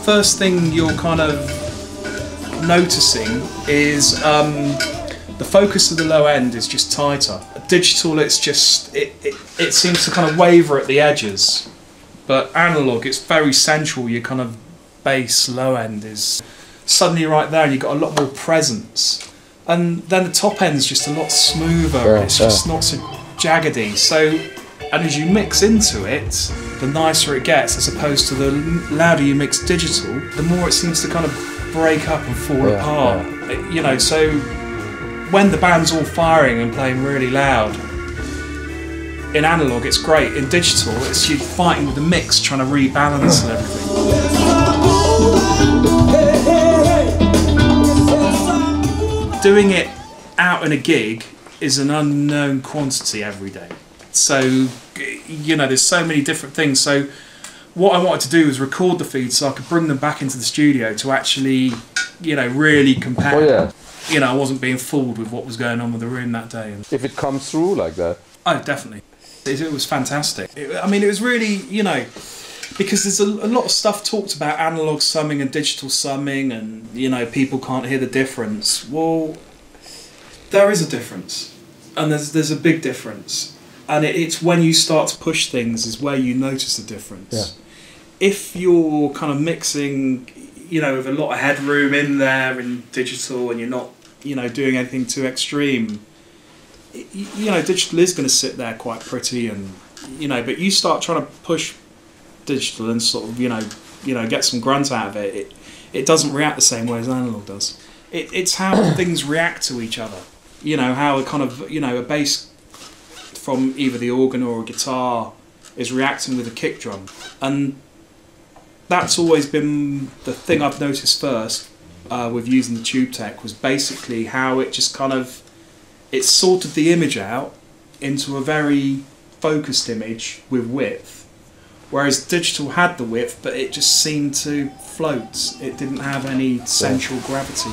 first thing you're kind of noticing is the focus of the low end is just tighter. Digital, it's just it seems to kind of waver at the edges, but analog, it's very central. Your kind of bass low end is suddenly right there, and you've got a lot more presence. And then the top end's just a lot smoother. It's just not so jaggedy. So, and as you mix into it, the nicer it gets, as opposed to the louder you mix digital, the more it seems to kind of break up and fall apart. You know, so when the band's all firing and playing really loud, in analog it's great. In digital, it's you fighting with the mix, trying to rebalance and everything. Doing it out in a gig is an unknown quantity every day. So, you know, there's so many different things. So what I wanted to do was record the feeds so I could bring them back into the studio to actually, you know, really compare. Oh, yeah. You know, I wasn't being fooled with what was going on with the room that day. If it comes through like that. Oh, definitely. It was fantastic. I mean, it was really, you know, because there's a lot of stuff talked about analog summing and digital summing, and, you know, people can't hear the difference. Well, there is a difference, and there's a big difference. And it's when you start to push things is where you notice the difference. Yeah. If you're kind of mixing, you know, with a lot of headroom in there in digital, and you're not, you know, doing anything too extreme, you know, digital is going to sit there quite pretty, and, you know, but you start trying to push digital and sort of, you know, get some grunt out of it. It doesn't react the same way as analog does. It's how things react to each other. You know, how a kind of, you know, a bass from either the organ or a guitar is reacting with a kick drum, and that's always been the thing I've noticed first with using the TUBE-TECH, was basically how it just kind of, it sorted the image out into a very focused image with width, whereas digital had the width, but it just seemed to float. It didn't have any central gravity.